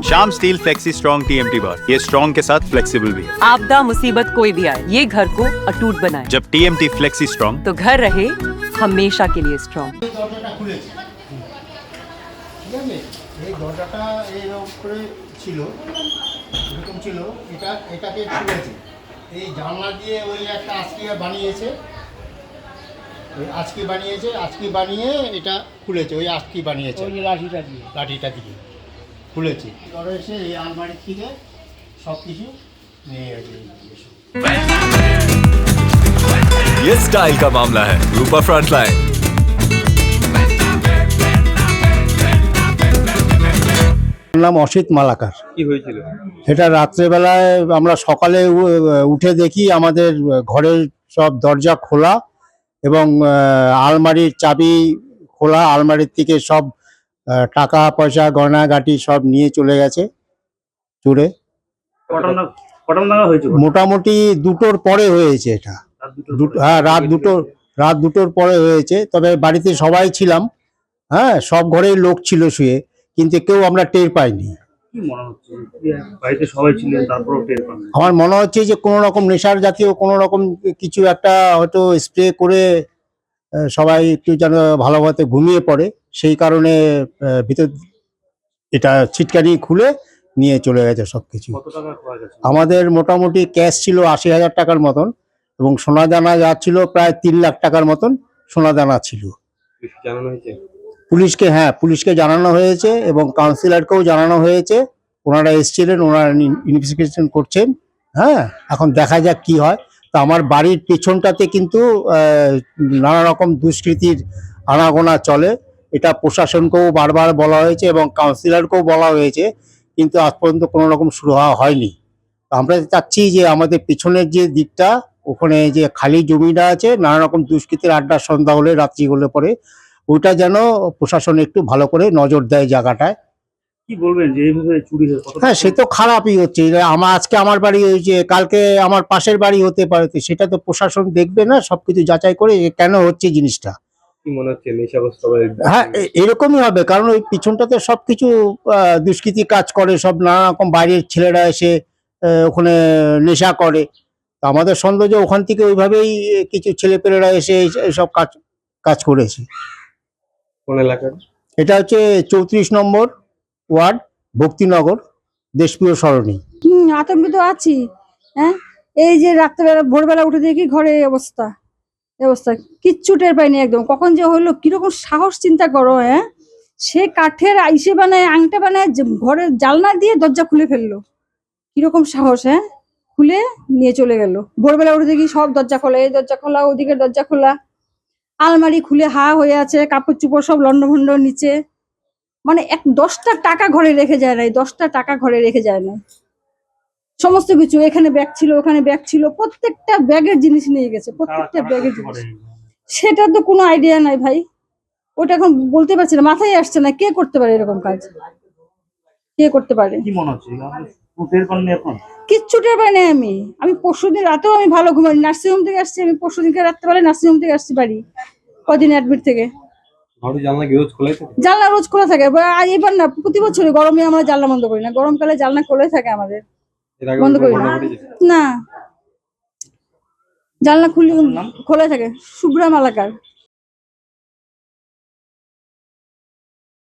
Shyam steel flexi strong TMT बार, ये strong के साथ फ्लेक्सिबल भी है। आपदा मुसीबत कोई भी आए, ये घर को अटूट बनाए। जब टीएमटी फ्लेक्सी स्ट्रॉन्ग, तो घर रहे हमेशा के लिए स्ट्रॉन्ग। দরজাটা খুলেছে, ঠিক আছে? এই দরজাটা এইরকম করে ছিল, এরকম ছিল, এটাকে খুলেছে। এই জানলা দিয়ে ওই একটা আজকে বানিয়েছে, ওই আজকে বানিয়ে এটা খুলেছে, ওই আজকে বানিয়েছে ওই লাঠিটা দিয়ে খুলেছে। ধরে এসে এই আলমারির থেকে সব কিছু নিয়ে গেছে। ये स्टाइल का मामला है। रूपा फ्रंटलाइन। নাম অসিত মালাকার। কি হয়েছিল? এটা রাত্রেবেলায় আমরা সকালে উঠে দেখি আমাদের ঘরের সব দরজা খোলা এবং আলমারির চাবি খোলা, আলমারির থেকে সব টাকা পয়সা গয়নাগাটি সব নিয়ে চলে গেছে চুরে। কটা নাগাদ হয়েছিল? মোটামুটি 2টোর পরে হয়েছে এটা। হ্যাঁ, রাত দুটোর পরে হয়েছে। তবে বাড়িতে সবাই ছিলাম, হ্যাঁ, সব ঘরেই লোক ছিল শুয়ে, কিন্তু কেউ আমরা টের পাইনি। কি মনে হচ্ছে বাড়িতে সবাই ছিলেন তারপরেও টের পাননি? আমার মনে হচ্ছে যে কোনো রকম নেশার জাতীয় কোনো রকম কিছু একটা হয়তো স্প্রে করে সবাই একটু যেন ভালোভাবে ঘুমিয়ে পড়ে, সেই কারণে ভিতর এটা ছিটকানি খুলে নিয়ে চলে গেছে সব কিছু। কত টাকা খোয়া গেছে? আমাদের মোটামুটি ক্যাশ ছিল 80,000 টাকার মতন এবং সোনা দানা যা ছিল প্রায় 3 লাখ টাকার মতন সোনা দানা ছিল। জানানো হয়েছে পুলিশকে জানানো হয়েছে এবং কাউন্সিলরকেও জানানো হয়েছে। ওনারা এসেছিলেন, ওনারা ইনভেস্টিগেশন করছেন। হ্যাঁ, এখন দেখা যাক কি হয়। তো আমার বাড়ির পেছনটাতে কিন্তু নানা রকম দুষ্কৃতির আনাগোনা চলে। এটা প্রশাসনকেও বারবার বলা হয়েছে এবং কাউন্সিলরকেও বলা হয়েছে, কিন্তু আজ পর্যন্ত কোনো রকম শুরু হয়নি। তো আমরা চাচ্ছি যে আমাদের পেছনের যে দিকটা, ওখানে যে খালি জমিটা আছে, নানা রকম দুষ্কৃতির আড্ডা সন্ধ্যা হলে, রাত্রি হলে পরে, ওইটা যেন প্রশাসন একটু ভালো করে নজর দেয় জায়গাটায়। কি বলবেন যে এইভাবে চুরি হয়ে? হ্যাঁ, সে তো খারাপই হচ্ছে। আজকে আমার বাড়ি হয়েছে, কালকে আমার পাশের বাড়ি হতে পারে, তো সেটা তো প্রশাসন দেখবে না সবকিছু যাচাই করে কেন হচ্ছে জিনিসটা। কি মনে হচ্ছে নেশাগ্রস্ত? হ্যাঁ, এরকমই হবে, কারণ ওই পিছনটাতে সবকিছু দুষ্কৃতি কাজ করে, সব নানা রকম বাইরের ছেলেরা এসে ওখানে নেশা করে। তো আমাদের সন্দেহ যে ওখান থেকে ওইভাবেই কিছু ছেলেপেলেরা এসে এইসব কাজ করেছে। কোন এলাকার? এটা হচ্ছে 34 নম্বর ওয়ার্ড, ভক্তিনগর, দেশপ্রিয় সরণি। আতঙ্কিত আছি। হ্যাঁ, এই যে রাত্রেবেলা ভোরবেলা উঠে দেখি ঘরে এই অবস্থা, কিচ্ছু টের পাইনি একদম। কখন যে হলো, কিরকম সাহস চিন্তা করো। হ্যাঁ, সে কাঠের আইসে বানায়, আংটা বানায়, ঘরের জালনা দিয়ে দরজা খুলে ফেললো। কিরকম সাহস! হ্যাঁ, খুলে নিয়ে চলে গেল। ভোরবেলা উঠে দেখি সব দরজা খোলা, এই দরজা খোলা, ওদিকের দরজা খোলা, আলমারি খুলে হা হয়ে আছে, কাপড় চুপড় সব লন্ডভন্ড নিচে। মানে 10টা টাকা ঘরে রেখে যায় নাই, 10টা টাকা ঘরে রেখে যায় না। সমস্ত কিছু, এখানে ব্যাগ ছিল, ওখানে ব্যাগ ছিল, প্রত্যেকটা ব্যাগের জিনিস নিয়ে গেছে, প্রত্যেকটা ব্যাগের জিনিস। সেটা তো কোনো আইডিয়া নাই ভাই, ওটা এখন বলতে পারছি না, মাথায় আসছে না কে করতে পারে এরকম কাজ, কে করতে পারে। কি মনে হচ্ছে টের পাননি এখন? কিচ্ছু টের পাই নাই আমি পরশুদিন রাতেও আমি ভালো ঘুমাইনি, নার্সিংহোম থেকে আসছি আমি, পরশুদিনকে রাত্রেবেলায় নার্সিংহোম থেকে আসছি বাড়ি, কদিন অ্যাডমিট থেকে। জানলা রোজ খোলা থাকে, এবার না, প্রতি বছরই গরমে আমরা জানলা বন্ধ করি না, গরমকালে জানলা খোলাই থাকে আমাদের, বন্ধ করি না, জানলা খোলাই থাকে। শুভ্রা মালাকার।